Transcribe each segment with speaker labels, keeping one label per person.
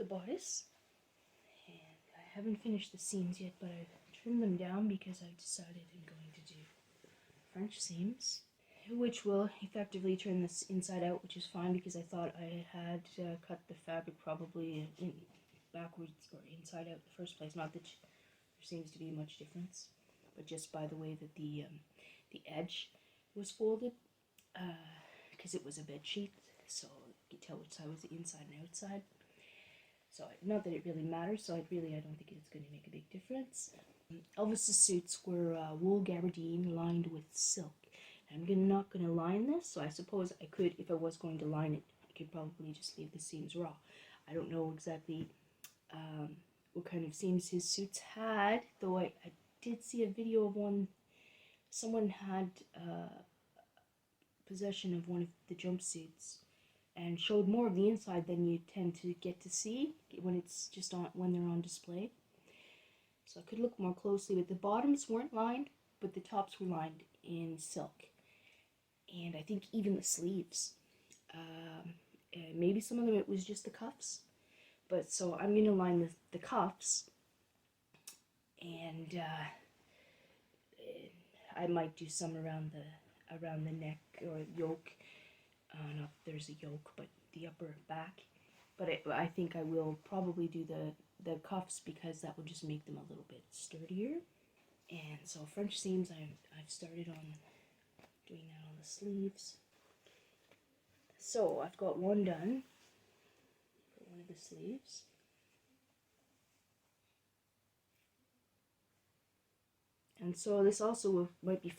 Speaker 1: bodice, and I haven't finished the seams yet, but I've trimmed them down because I've decided I'm going to do French seams, which will effectively turn this inside out, which is fine because I thought I had cut the fabric probably in backwards or inside out in the first place. Not that there seems to be much difference, but just by the way that the edge was folded, because it was a bed sheet, so you could tell which side was the inside and outside. So not that it really matters, so I don't think it's going to make a big difference. Elvis's suits were wool gabardine lined with silk. I'm not going to line this, so I suppose I could, if I was going to line it, I could probably just leave the seams raw. I don't know exactly what kind of seams his suits had, though I did see a video of one. Someone had possession of one of the jumpsuits and showed more of the inside than you tend to get to see when it's just on when they're on display. So I could look more closely, but the bottoms weren't lined, but the tops were lined in silk. And I think even the sleeves. Maybe some of them it was just the cuffs. But so I'm going to line the cuffs, and I might do some around the neck or yoke. Not there's a yoke, but the upper back. But I think I will probably do the cuffs because that will just make them a little bit sturdier. And so French seams, I've started on doing that on the sleeves. So I've got one done for one of the sleeves. And so this also might be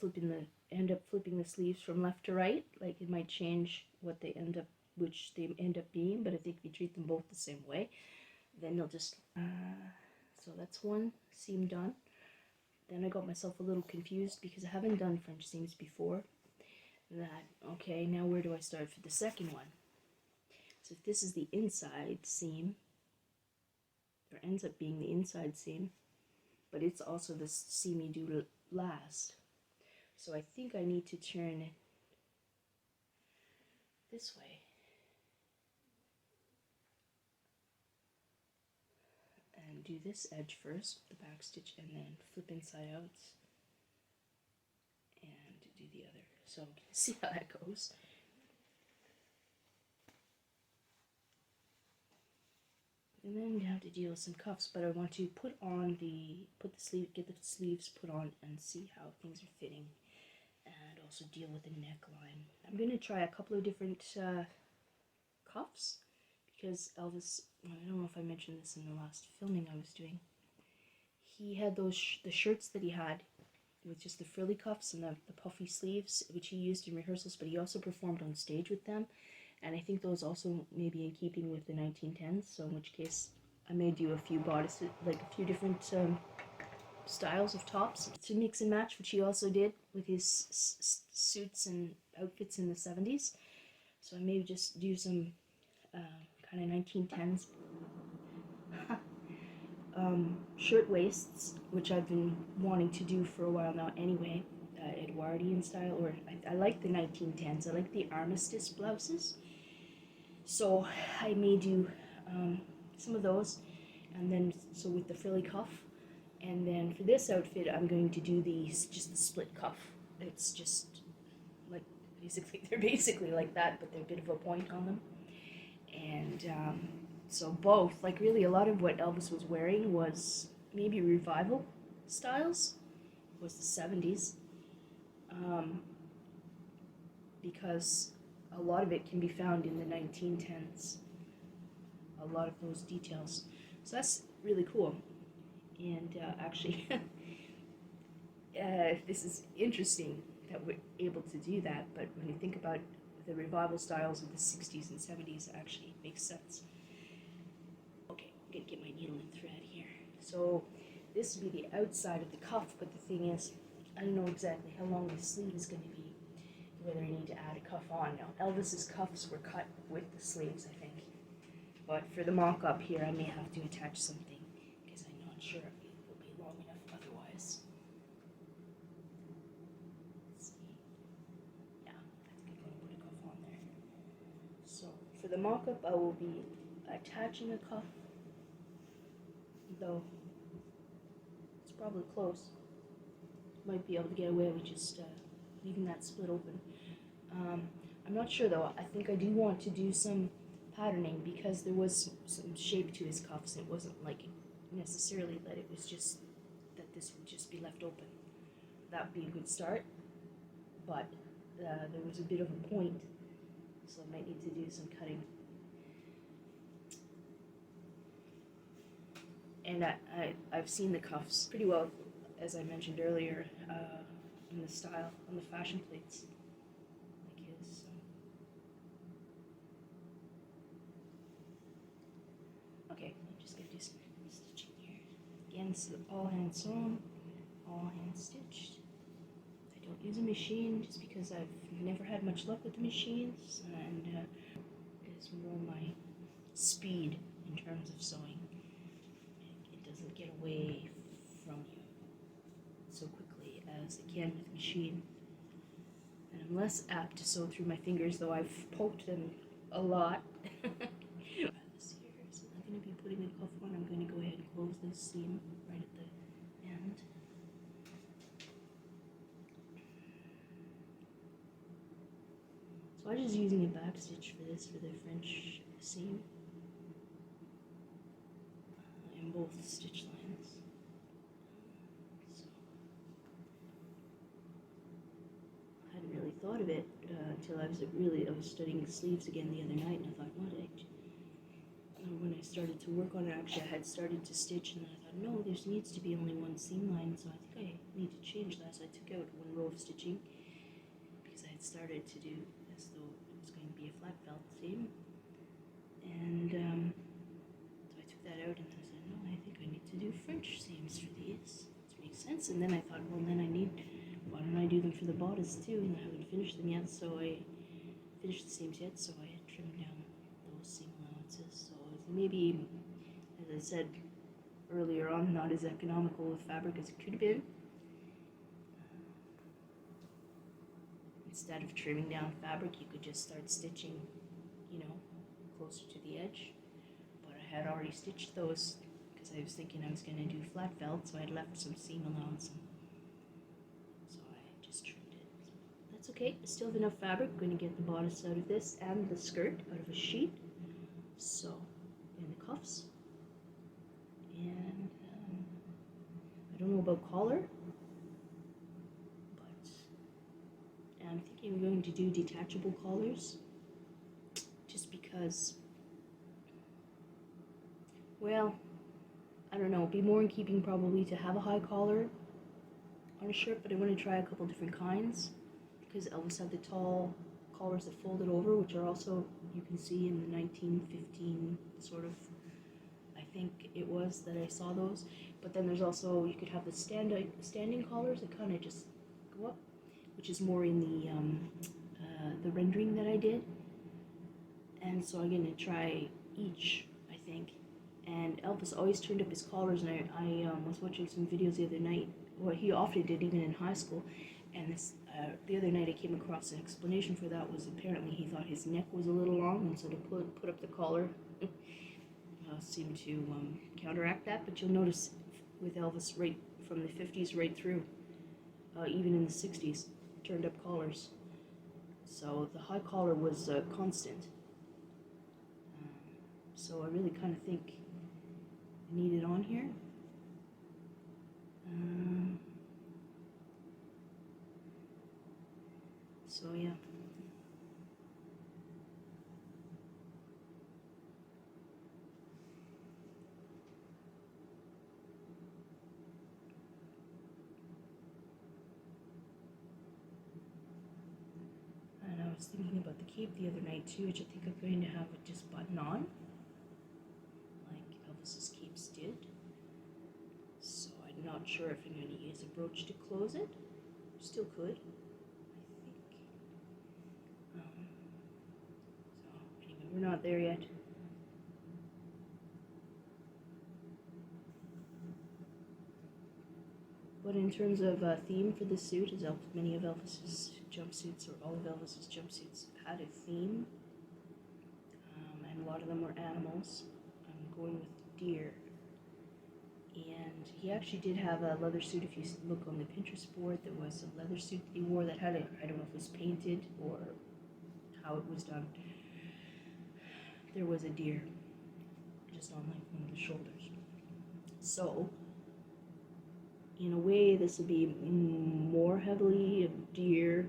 Speaker 1: end up flipping the sleeves from left to right. Like it might change which they end up being, but I think if you treat them both the same way, then they'll just, so that's one seam done. Then I got myself a little confused because I haven't done French seams before. Okay, now where do I start for the second one? So if this is the inside seam, or ends up being the inside seam, but it's also the seam you do last. So I think I need to turn it this way. And do this edge first, the back stitch, and then flip inside out and do the other. So see how that goes. And then you have to deal with some cuffs, but I want to get the sleeves put on and see how things are fitting, and also deal with the neckline. I'm going to try a couple of different cuffs because Elvis, I don't know if I mentioned this in the last filming I was doing, he had the shirts that he had with just the frilly cuffs and the puffy sleeves, which he used in rehearsals, but he also performed on stage with them. And I think those also may be in keeping with the 1910s, so in which case I may do a few bodices, like a few different styles of tops to mix and match, which he also did with his suits and outfits in the 70s. So I may just do some kind of 1910s shirt waists, which I've been wanting to do for a while now anyway, Edwardian style, or I like the 1910s. I like the armistice blouses. So I may do some of those, and then so with the frilly cuff, and then for this outfit I'm going to do just the split cuff. It's just like they're basically like that, but they're a bit of a point on them. And so both, like really a lot of what Elvis was wearing was maybe revival styles, was the 70s, because a lot of it can be found in the 1910s, a lot of those details. So that's really cool. And actually, this is interesting that we're able to do that, but when you think about the revival styles of the 60s and 70s, it actually makes sense. Okay, I'm going to get my needle and thread here. So this would be the outside of the cuff, but the thing is, I don't know exactly how long the sleeve is going to be, whether I need to add a cuff on. Now, Elvis's cuffs were cut with the sleeves, I think. But for the mock-up here, I may have to attach something, because I'm not sure if it will be long enough otherwise. Let's see. Yeah, I think I'm going to put a cuff on there. So for the mock-up, I will be attaching a cuff though it's probably close. Might be able to get away with just leaving that split open. I'm not sure though. I think I do want to do some patterning because there was some shape to his cuffs. It wasn't like necessarily that it was just that this would just be left open. That would be a good start, but there was a bit of a point, so I might need to do some cutting. And I've seen the cuffs pretty well, as I mentioned earlier, in the style, on the fashion plates, like his. So. Okay, I'm just gonna do some stitching here. Again, this is all hand sewn, all hand stitched. I don't use a machine just because I've never had much luck with the machines, and it's more my speed in terms of sewing. It doesn't get away from you so quickly as it can with a machine. And I'm less apt to sew through my fingers, though I've poked them a lot. This here, so I'm going to be putting the cuff on. I'm going to go ahead and close this seam right at the end. So I'm just using a back stitch for this, for the French seam, in both stitch lines. So I hadn't really thought of it until I was studying sleeves again the other night, and I thought, when I started to work on it, actually I had started to stitch, and then I thought, no, there needs to be only one seam line, so I think I need to change that. So I took out one row of stitching because I had started to do as though it was going to be a flat felt seam, and so I took that out, and then I said, no, I think I need to do French seams for these. This makes sense. And then I thought, well, then why don't I do them for the bodice too? And I haven't finished them yet, so I finished the seams yet, so I had trimmed down those seam allowances. So maybe, as I said earlier on, not as economical with fabric as it could have been. Instead of trimming down fabric, you could just start stitching, closer to the edge. But I had already stitched those because I was thinking I was going to do flat felt, so I had left some seam allowance. So I just trimmed it. That's okay. I still have enough fabric. I'm going to get the bodice out of this and the skirt out of a sheet. So, and the cuffs. And I don't know about collar, but I'm thinking I'm going to do detachable collars, just because, well, I don't know, it'd be more in keeping probably to have a high collar on a shirt, but I want to try a couple different kinds, because Elvis had the tall collars that folded over, which are also, you can see in the 1915 sort of, I think it was that I saw those. But then there's also, you could have the standing collars that kind of just go up, which is more in the rendering that I did. And so I'm going to try each, I think. And Elvis always turned up his collars, and I was watching some videos the other night. Well, he often did, even in high school. And the other night I came across an explanation for that. Was apparently he thought his neck was a little long, and so to put up the collar seemed to counteract that. But you'll notice with Elvis, right from the 50s right through, even in the 60s, turned up collars. So the high collar was constant. So I really kind of think I need it on here. So yeah. And I was thinking about the cape the other night too, which I think I'm going to have it just button on, like Elvis's capes did. So I'm not sure if I'm going to use a brooch to close it. Still could, I think. So anyway, we're not there yet. But in terms of theme for the suit, as many of Elvis's jumpsuits, or all of Elvis's jumpsuits, had a theme, and a lot of them were animals. I'm going with deer, And he actually did have a leather suit. If you look on the Pinterest board, there was a leather suit that he wore that had I don't know if it was painted or how it was done. There was a deer just on like one of the shoulders. So, in a way, this will be more heavily a deer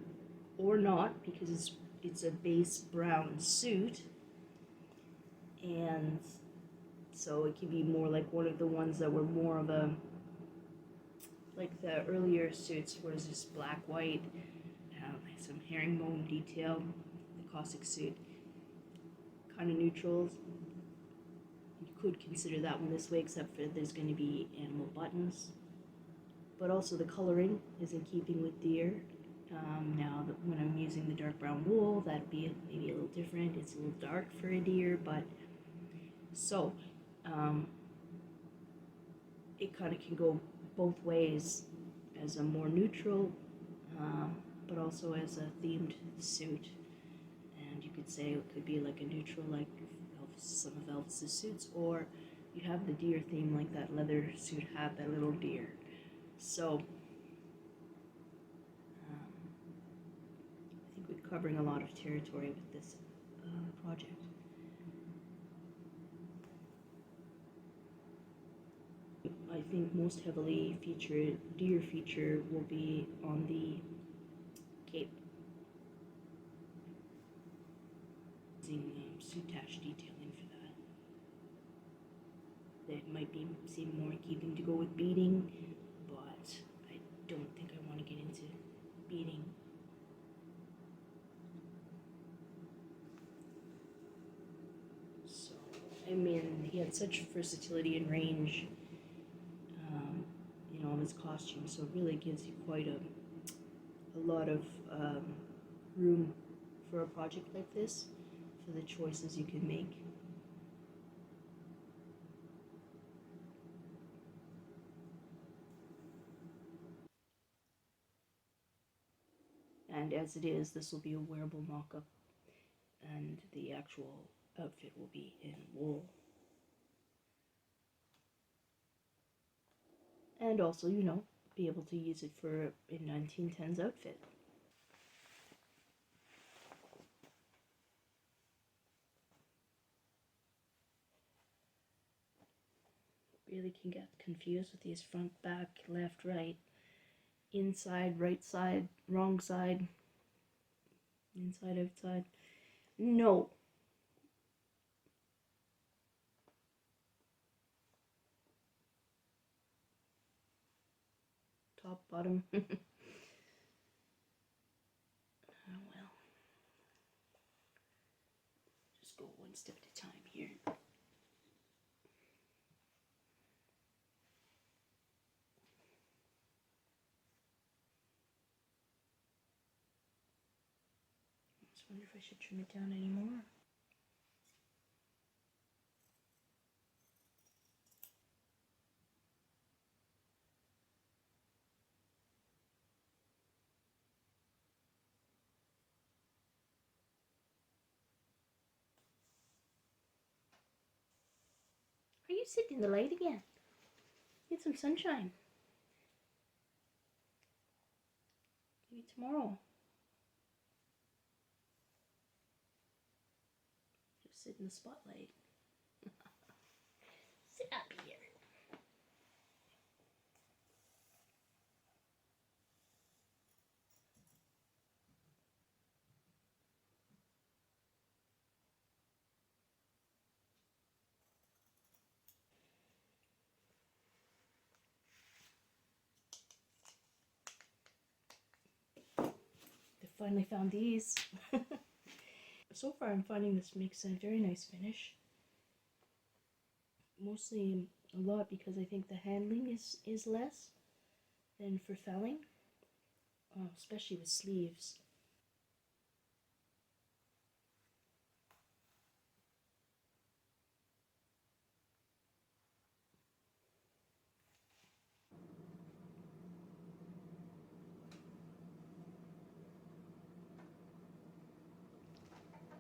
Speaker 1: or not, because it's a base brown suit, and so it could be more like one of the ones that were more of a, like the earlier suits was just black, white, some herringbone detail, the Cossack suit, kind of neutrals. You could consider that one this way, except for there's going to be animal buttons, but also the coloring is in keeping with deer. Now, when I'm using the dark brown wool, that'd be maybe a little different. It's a little dark for a deer, but so it kind of can go both ways as a more neutral, but also as a themed suit. And you could say it could be like a neutral, like some of Elvis's suits, or you have the deer theme, like that leather suit had that little deer. So I think we're covering a lot of territory with this project. I think most heavily featured deer feature will be on the cape, using soutache detailing for that. That might seem more in keeping to go with beading, but I don't think I want to get into beading. So, I mean, he had such versatility and range in all his costumes, so it really gives you quite a lot of room for a project like this, for the choices you can make. And as it is, this will be a wearable mock-up, and the actual outfit will be in wool. And also, be able to use it for a 1910s outfit. Really can get confused with these front, back, left, right, inside, right side, wrong side, inside, outside. No. Top, bottom. Oh well. Just go one step at a time here. I just wonder if I should trim it down anymore. Are you sitting in the light again? Get some sunshine. Maybe tomorrow. Just sit in the spotlight. Sit up here. Finally found these. So far I'm finding this makes a very nice finish. Mostly a lot because I think the handling is less than for felling, especially with sleeves.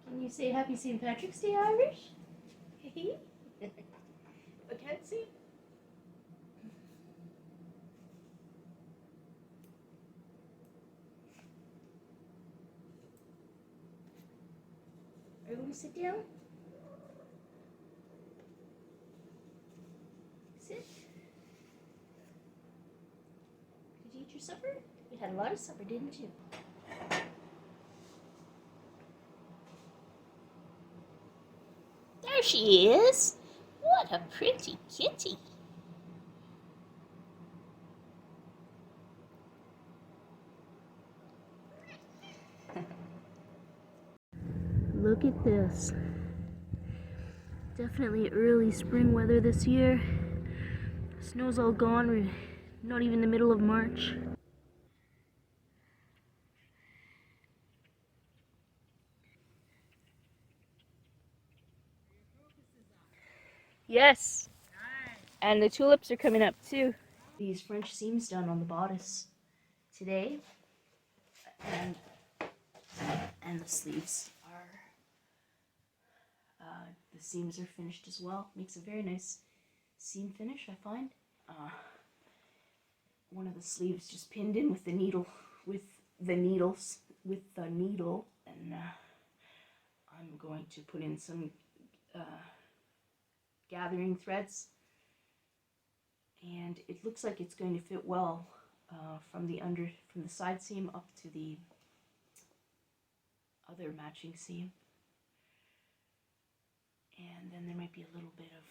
Speaker 1: Can you say Happy St. Patrick's Day, Irish? I can't see. sit down? Sit. Did you eat your supper? You had a lot of supper, didn't you? There she is! What a pretty kitty! Look at this. Definitely early spring weather this year. Snow's all gone. We're not even the middle of March. Yes. And the tulips are coming up too. These French seams done on the bodice today. And the sleeves are, the seams are finished as well. Makes a very nice seam finish, I find. One of the sleeves just pinned in with the needle, and I'm going to put in some gathering threads, and it looks like it's going to fit well from the side seam up to the other matching seam. And then there might be a little bit of,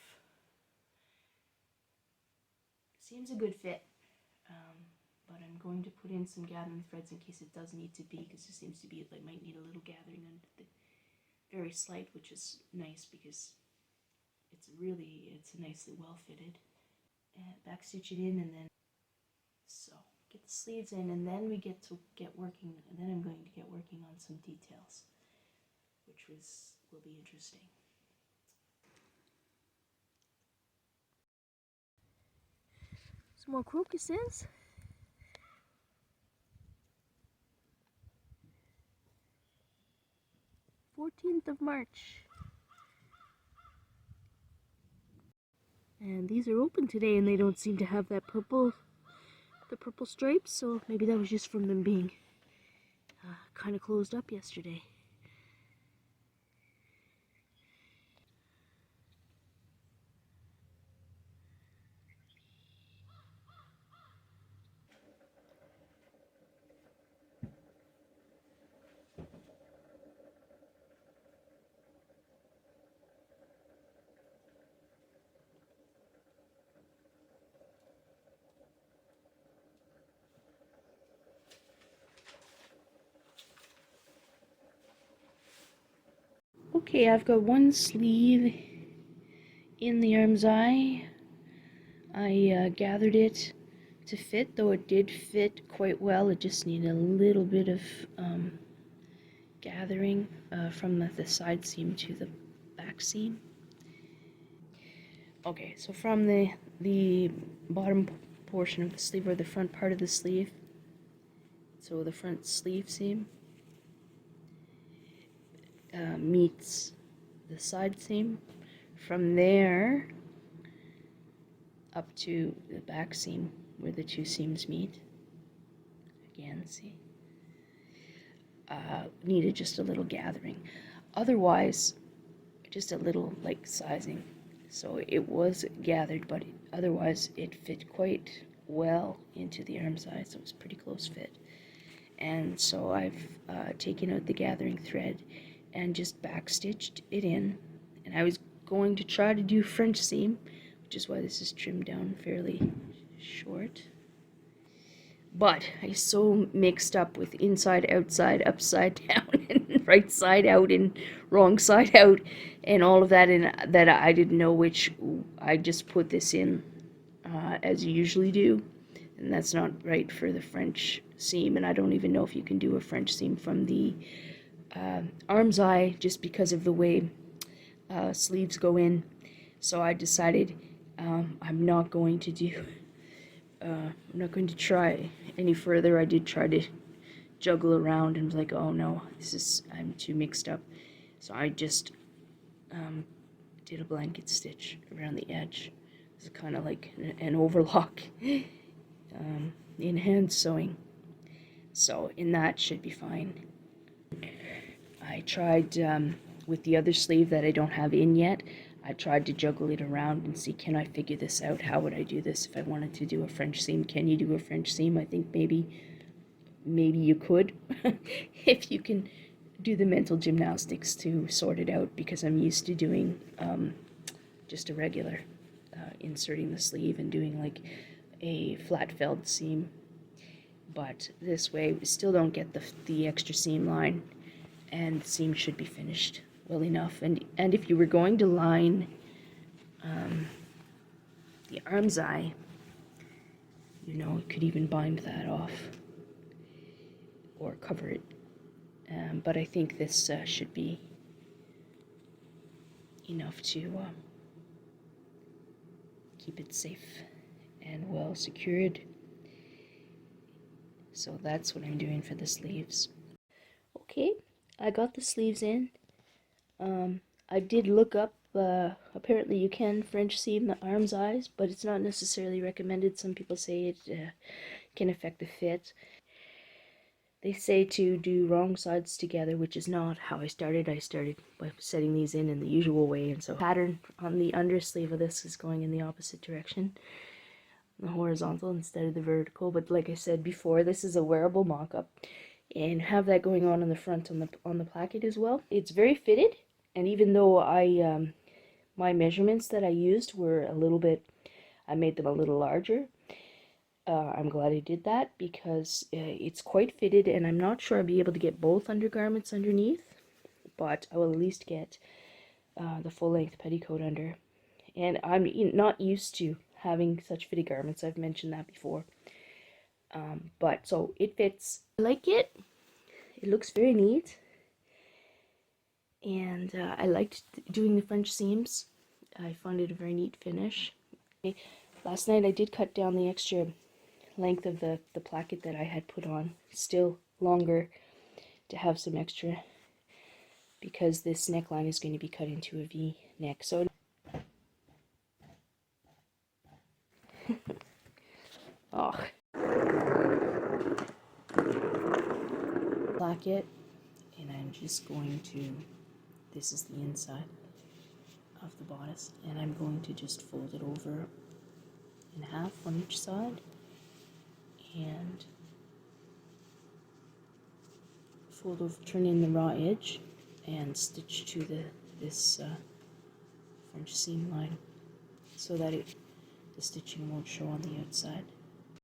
Speaker 1: seems a good fit, but I'm going to put in some gathering threads in case it does need to be, because it seems to be, it might need a little gathering under the very slight, which is nice because it's nicely well fitted. And back stitch it in, and then so get the sleeves in, and then we get working, and then I'm going to get working on some details, which will be interesting. Some more crocuses. March 14th. And these are open today, and they don't seem to have the purple stripes, so maybe that was just from them being kind of closed up yesterday. Okay, I've got one sleeve in the arm's eye. I gathered it to fit, though it did fit quite well. It just needed a little bit of gathering from the side seam to the back seam. Okay, so from the bottom portion of the sleeve, or the front part of the sleeve, so the front sleeve seam meets the side seam. From there up to the back seam where the two seams meet. Again, see? Needed just a little gathering. Otherwise, just a little like sizing. So it was gathered, but otherwise it fit quite well into the arm size, so it was pretty close fit. And so I've taken out the gathering thread and just backstitched it in. And I was going to try to do French seam, which is why this is trimmed down fairly short. But I so mixed up with inside, outside, upside down, and right side out, and wrong side out, and all of that, and that I didn't know which. I just put this in as you usually do, and that's not right for the French seam, and I don't even know if you can do a French seam from the arm's eye, just because of the way sleeves go in. So I decided I'm not going to try any further. I did try to juggle around and was like, oh no, I'm too mixed up. So I just did a blanket stitch around the edge. It's kind of like an overlock in hand sewing. So in that should be fine. I tried with the other sleeve that I don't have in yet, I tried to juggle it around and see, can I figure this out? How would I do this if I wanted to do a French seam? Can you do a French seam? I think maybe you could if you can do the mental gymnastics to sort it out, because I'm used to doing just a regular inserting the sleeve and doing like a flat felled seam. But this way we still don't get the extra seam line, and the seam should be finished well enough. And if you were going to line the arm's eye, you know, you could even bind that off or cover it. But I think this should be enough to keep it safe and well secured. So that's what I'm doing for the sleeves. Okay, I got the sleeves in. I did look up, apparently you can French seam the arm's eyes, but it's not necessarily recommended. Some people say it can affect the fit. They say to do wrong sides together, which is not how I started. I started by setting these in the usual way, and so the pattern on the undersleeve of this is going in the opposite direction, the horizontal instead of the vertical. But like I said before, this is a wearable mock-up, and have that going on the front on the placket as well. It's very fitted, and even though I my measurements that I used were a little bit, I made them a little larger. I'm glad I did that, because it's quite fitted, and I'm not sure I'll be able to get both undergarments underneath, but I will at least get the full-length petticoat under. And I'm not used to having such fitted garments. I've mentioned that before. But so it fits. I like it. It looks very neat. And I liked doing the French seams. I found it a very neat finish. Last night I did cut down the extra length of the placket that I had put on, still longer, to have some extra, because this neckline is going to be cut into a V neck. So oh, placket, and I'm just going to, this is the inside of the bodice, and I'm going to just fold it over in half on each side and fold over, turn in the raw edge, and stitch to this French seam line, so that the stitching won't show on the outside.